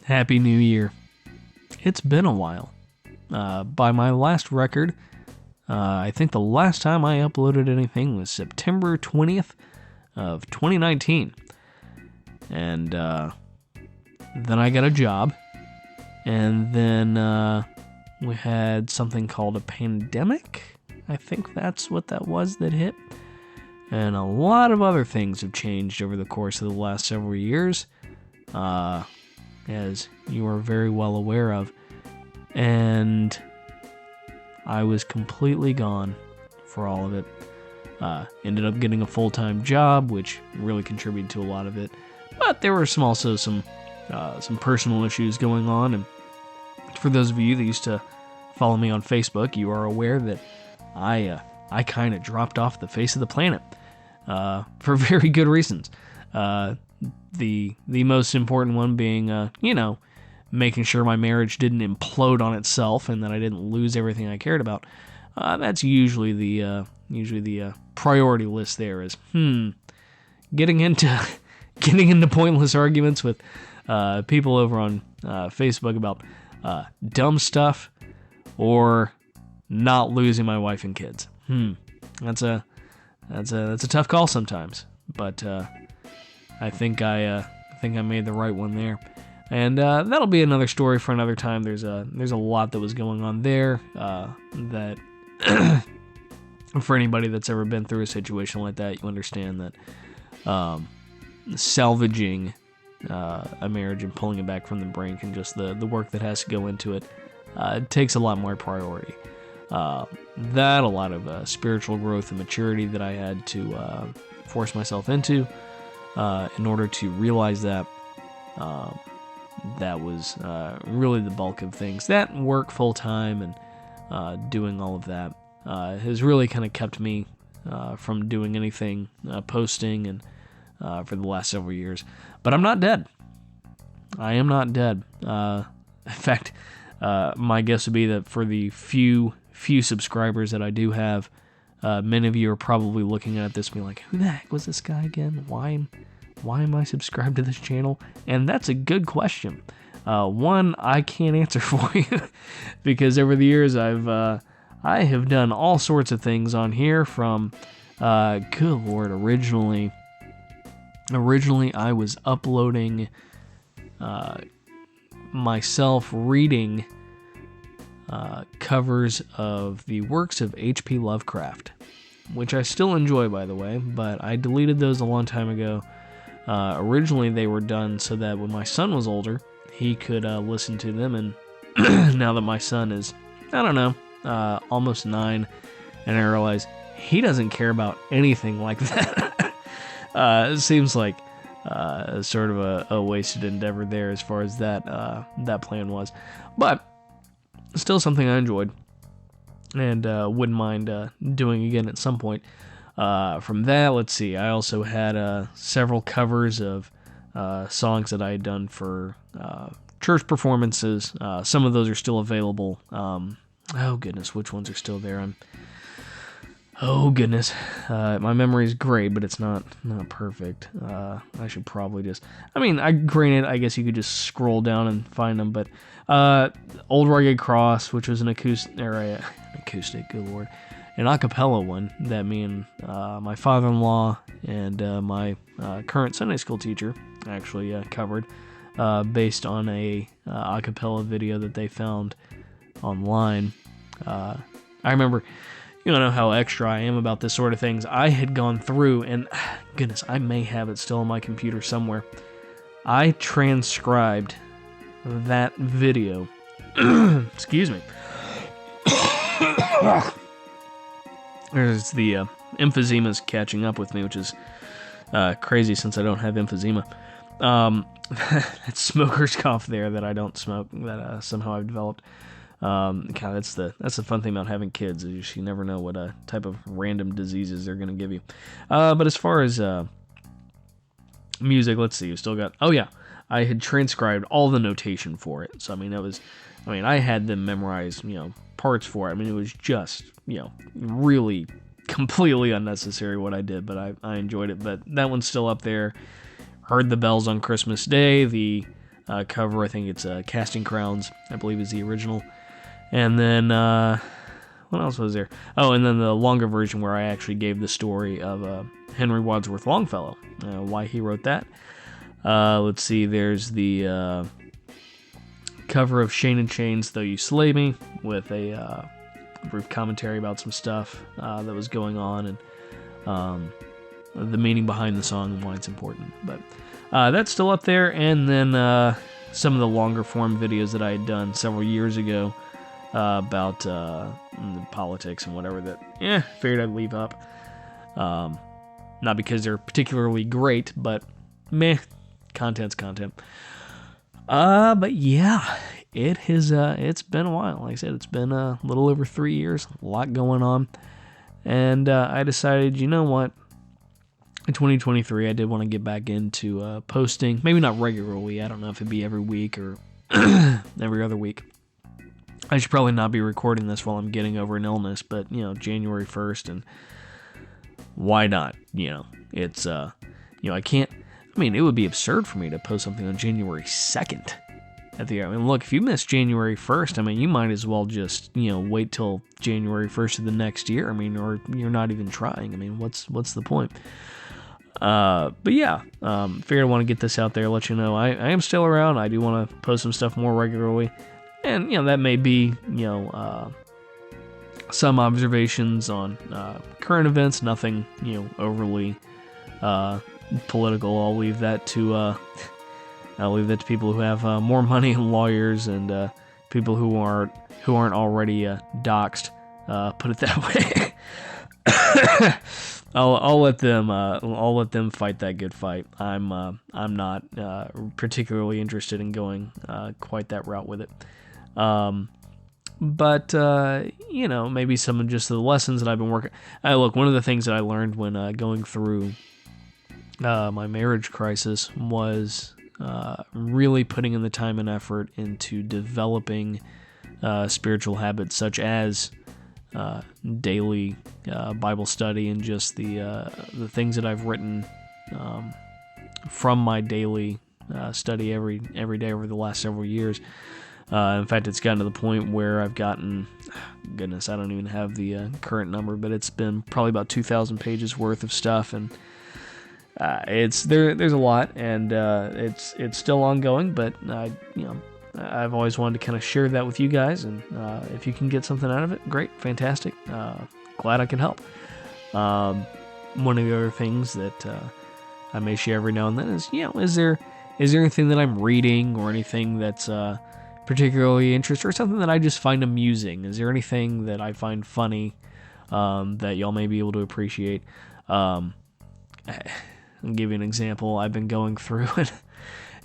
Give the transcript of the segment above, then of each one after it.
Happy New Year. It's been a while. By my last record, I think the last time I uploaded anything was September 20th of 2019. And then I got a job. And then we had something called a pandemic. I think that's what that was that hit. And a lot of other things have changed over the course of the last several years, as you are very well aware of. And I was completely gone for all of it. Ended up getting a full-time job, which really contributed to a lot of it. But there were also some personal issues going on. And for those of you that used to follow me on Facebook, you are aware that I kind of dropped off the face of the planet for very good reasons. The most important one being, making sure my marriage didn't implode on itself and that I didn't lose everything I cared about. That's usually the priority list. There is getting into pointless arguments with people over on Facebook about dumb stuff or not losing my wife and kids. That's a tough call sometimes, but I think I made the right one there. And that'll be another story for another time. There's a lot that was going on there that for anybody that's ever been through a situation like that, you understand that salvaging a marriage and pulling it back from the brink and just the work that has to go into it takes a lot more priority. A lot of spiritual growth and maturity that I had to force myself into in order to realize that. That was really the bulk of things. That work full-time and doing all of that has really kind of kept me from doing anything posting and for the last several years. But I'm not dead. I am not dead. In fact, my guess would be that for the few subscribers that I do have, many of you are probably looking at this and being like, who the heck was this guy again? Why am I subscribed to this channel? And that's a good question. One, I can't answer for you because over the years I have done all sorts of things on here from, good Lord, originally I was uploading myself reading covers of the works of H.P. Lovecraft, which I still enjoy, by the way, but I deleted those a long time ago. Originally, they were done so that when my son was older, he could listen to them, and now that my son is, almost 9, and I realize he doesn't care about anything like that. It seems like sort of a wasted endeavor there as far as that plan was. But still something I enjoyed and wouldn't mind doing again at some point. From that, let's see, I also had several covers of songs that I had done for church performances. Some of those are still available. Oh goodness, which ones are still there? My memory's great, but it's not perfect. I should probably granted, I guess you could just scroll down and find them, but Old Rugged Cross, which was an acoustic, good Lord, an a cappella one that me and my father-in-law and my current Sunday school teacher actually covered, based on a cappella video that they found online. I remember, you know how extra I am about this sort of things. I had gone through, and goodness, I may have it still on my computer somewhere. I transcribed that video. Excuse me. There's the emphysema's catching up with me, which is crazy since I don't have emphysema. That smoker's cough there that I don't smoke, that somehow I've developed. That's the fun thing about having kids, is you never know what type of random diseases they're going to give you. But as far as music, let's see, you still got, I had transcribed all the notation for it. So, I had them memorize, parts for it. It was just, really completely unnecessary what I did, but I enjoyed it. But that one's still up there. Heard the Bells on Christmas Day, the cover. I think it's Casting Crowns, I believe, is the original. And then, what else was there? Oh, and then the longer version where I actually gave the story of Henry Wadsworth Longfellow, why he wrote that. Let's see, there's the cover of Shane and Chains, Though You Slay Me, with a brief commentary about some stuff that was going on, and the meaning behind the song and why it's important. But that's still up there, and then some of the longer form videos that I had done several years ago about the politics and whatever that, figured I'd leave up. Not because they're particularly great, but meh, content's content. But yeah, it's been a while. Like I said, it's been a little over 3 years, a lot going on. And I decided, you know what? In 2023, I did want to get back into posting. Maybe not regularly. I don't know if it'd be every week or every other week. I should probably not be recording this while I'm getting over an illness, but, January 1st, and why not? It's, I can't, it would be absurd for me to post something on January 2nd at the year. Look, if you miss January 1st, you might as well just, wait till January 1st of the next year. Or you're not even trying. What's the point? But yeah, figured I want to get this out there, let you know I am still around. I do want to post some stuff more regularly. And, that may be, some observations on current events, nothing, overly political. I'll leave that to people who have more money and lawyers and people who aren't already doxxed. Put it that way. I'll let them fight that good fight. I'm not particularly interested in going quite that route with it. But maybe some of just the lessons that I've been working. Look, one of the things that I learned when going through my marriage crisis was really putting in the time and effort into developing spiritual habits such as daily Bible study and just the things that I've written from my daily study every day over the last several years. In fact, it's gotten to the point where I've gotten, goodness, I don't even have the current number, but it's been probably about 2,000 pages worth of stuff, and there's a lot, and it's still ongoing. But I've always wanted to kind of share that with you guys, and if you can get something out of it, great, fantastic. Glad I can help. One of the other things that I may share every now and then is, is there anything that I'm reading or anything that's particularly interesting, or something that I just find amusing? Is there anything that I find funny that y'all may be able to appreciate? I'll give you an example. I've been going through it.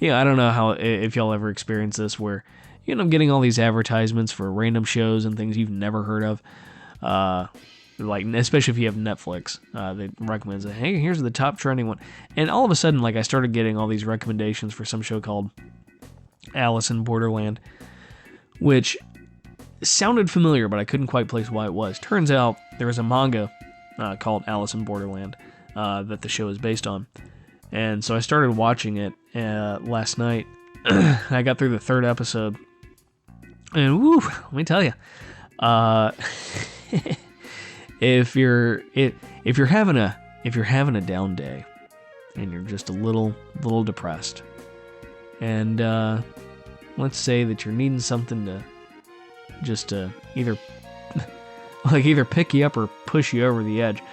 I don't know if y'all ever experience this, where I'm getting all these advertisements for random shows and things you've never heard of. Like, especially if you have Netflix, they recommend, hey, here's the top trending one. And all of a sudden, I started getting all these recommendations for some show called Alice in Borderland, which sounded familiar, but I couldn't quite place why it was. Turns out there was a manga called Alice in Borderland that the show is based on. And so I started watching it last night. I got through the 3rd episode, and woo, let me tell you, if you're having a down day and you're just a little depressed, and let's say that you're needing something to just either pick you up or push you over the edge.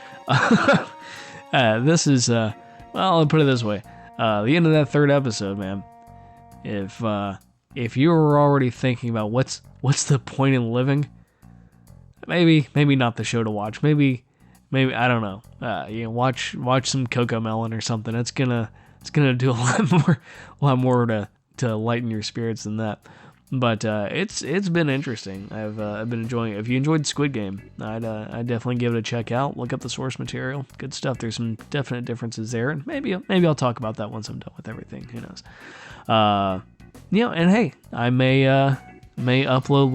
This is I'll put it this way: the end of that 3rd episode, man. If you were already thinking about what's the point in living, maybe not the show to watch. Maybe I don't know. Watch some Cocomelon or something. It's gonna do a lot more to lighten your spirits than that. But it's been interesting. I've been enjoying it. If you enjoyed Squid Game, I'd definitely give it a check out. Look up the source material. Good stuff. There's some definite differences there, and maybe I'll talk about that once I'm done with everything. Who knows? And hey, I may upload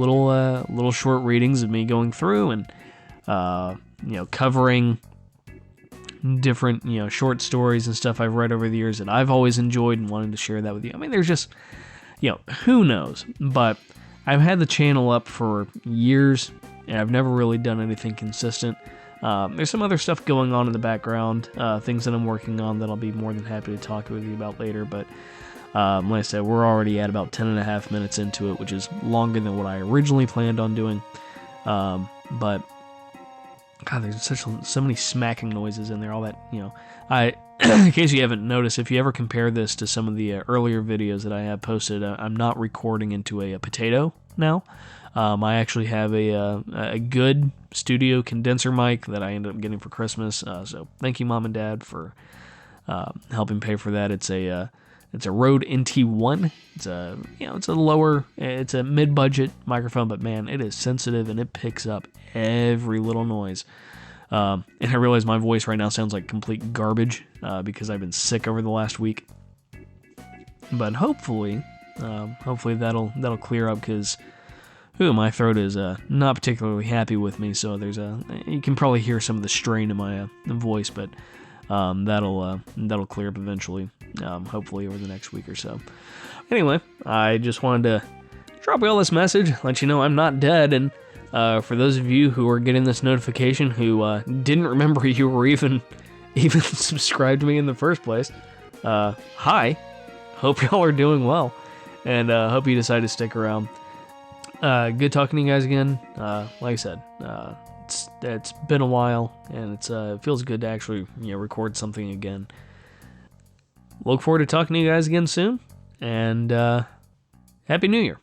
little short readings of me going through and covering different short stories and stuff I've read over the years that I've always enjoyed and wanted to share that with you. There's just who knows? But I've had the channel up for years, and I've never really done anything consistent. There's some other stuff going on in the background, things that I'm working on that I'll be more than happy to talk with you about later, but like I said, we're already at about 10.5 minutes into it, which is longer than what I originally planned on doing. But God, there's so many smacking noises in there. All that, in case you haven't noticed, if you ever compare this to some of the earlier videos that I have posted, I'm not recording into a potato now. I actually have a good studio condenser mic that I ended up getting for Christmas. So thank you, Mom and Dad, for helping pay for that. It's a Rode NT1. It's a mid-budget microphone, but man, it is sensitive and it picks up every little noise. And I realize my voice right now sounds like complete garbage because I've been sick over the last week. But hopefully that'll clear up because my throat is not particularly happy with me. So you can probably hear some of the strain in my voice, but that'll clear up eventually. Hopefully over the next week or so. Anyway, I just wanted to drop you all this message, let you know I'm not dead, and for those of you who are getting this notification who didn't remember you were even subscribed to me in the first place, hi. Hope y'all are doing well, and hope you decide to stick around. Good talking to you guys again. Like I said, it's been a while, and it feels good to actually record something again. Look forward to talking to you guys again soon, and Happy New Year.